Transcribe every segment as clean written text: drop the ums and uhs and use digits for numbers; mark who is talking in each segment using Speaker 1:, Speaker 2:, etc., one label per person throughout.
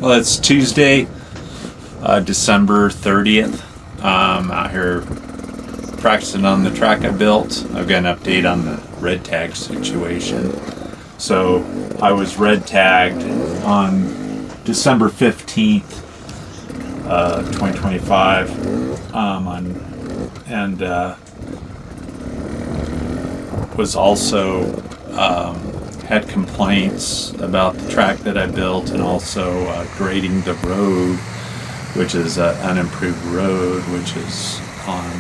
Speaker 1: Well, it's Tuesday, December 30th. I'm out here practicing on the track I built. I've got an update on the red tag situation. So I was red tagged on December 15th, 2025, and was also had complaints about the track that I built, and also grading the road, which is an unimproved road, which is on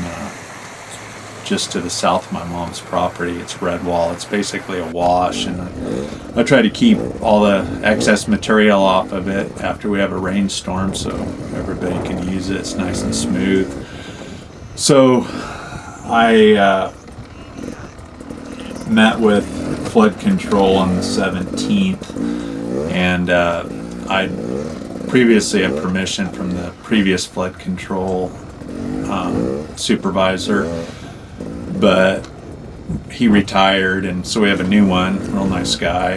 Speaker 1: just to the south of my mom's property. It's Redwall. It's basically a wash, and I try to keep all the excess material off of it after we have a rainstorm so everybody can use it. It's nice and smooth. So I met with flood control on the 17th, and I previously had permission from the previous flood control supervisor, but he retired, and so we have a new one, real nice guy.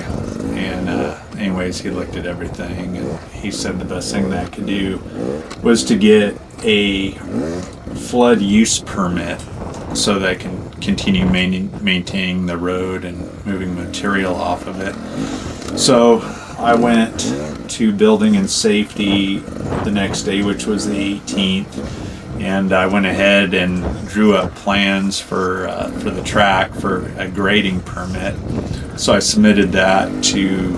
Speaker 1: And anyways, he looked at everything, and he said the best thing that I could do was to get a flood use permit so that I can continue maintaining the road and moving material off of it. So I went to building and safety the next day, which was the 18th, and I went ahead and drew up plans for the track for a grading permit. So I submitted that to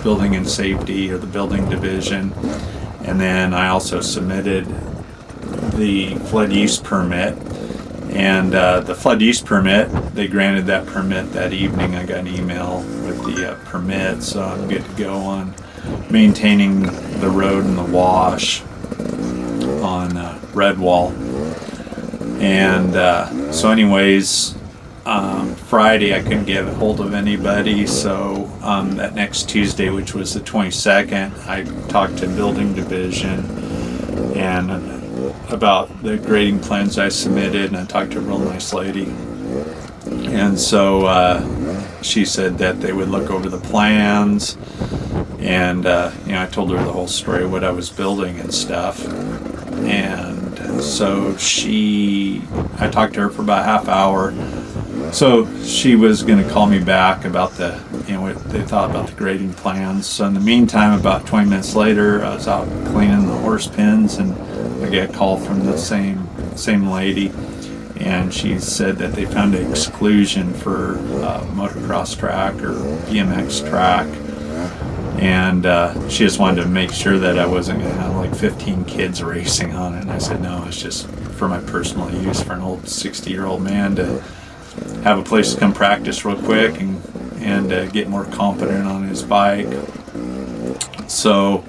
Speaker 1: building and safety, or the building division, and then I also submitted the flood use permit. And the flood use permit, they granted that permit that evening. I got an email with the permit, so I'm good to go on maintaining the road and the wash on Redwall. And so anyways, Friday I couldn't get a hold of anybody, so that next Tuesday, which was the 22nd, I talked to building division and about the grading plans I submitted, and I talked to a real nice lady, and so she said that they would look over the plans, and I told her the whole story of what I was building and stuff. And so I talked to her for about a half hour. So she was going to call me back about what they thought about the grading plans. So in the meantime, about 20 minutes later, I was out cleaning the horse pens, and I get a call from the same lady, and she said that they found an exclusion for motocross track or BMX track, and she just wanted to make sure that I wasn't going to have like 15 kids racing on it. And I said no, it's just for my personal use, for an old 60-year-old man to have a place to come practice real quick and get more confident on his bike. So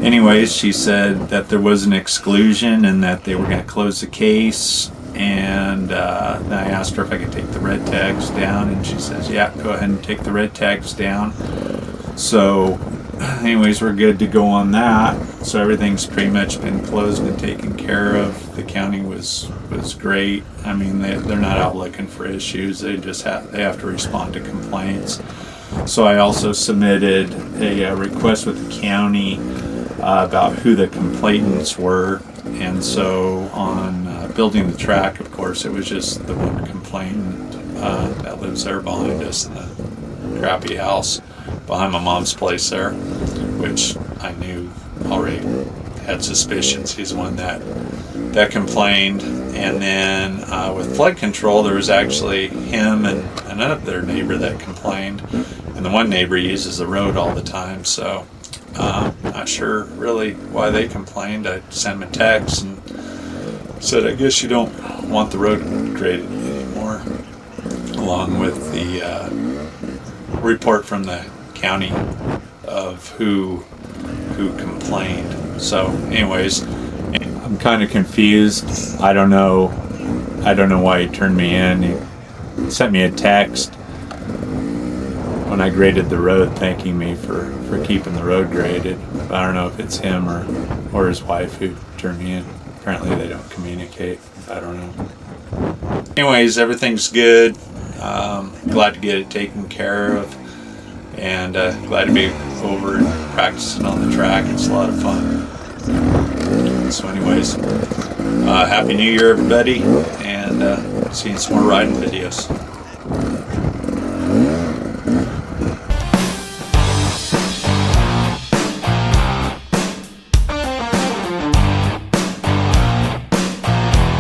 Speaker 1: anyways, she said that there was an exclusion and that they were going to close the case, and then I asked her if I could take the red tags down, and she says, yeah, go ahead and take the red tags down. So anyways, we're good to go on that. So everything's pretty much been closed and taken care of. The county was great. I mean, they're not out looking for issues. They have to respond to complaints. So I also submitted a request with the county about who the complainants were, and so on building the track, of course, it was just the one complainant that lives there behind us in the crappy house behind my mom's place there, which I knew already, had suspicions. He's the one that complained. And then with flood control, there was actually him and another neighbor that complained, and the one neighbor uses the road all the time, so not sure really why they complained. I sent them a text and said, I guess you don't want the road graded anymore, along with the report from the county of who complained. So anyways, I'm kind of confused. I don't know why he turned me in. He sent me a text when I graded the road thanking me for keeping the road graded. But I don't know if it's him or his wife who turned me in. Apparently they don't communicate. I don't know. Anyways, everything's good. Glad to get it taken care of, and glad to be over and practicing on the track. It's a lot of fun. So anyways, Happy New Year, everybody, and see you in some more riding videos.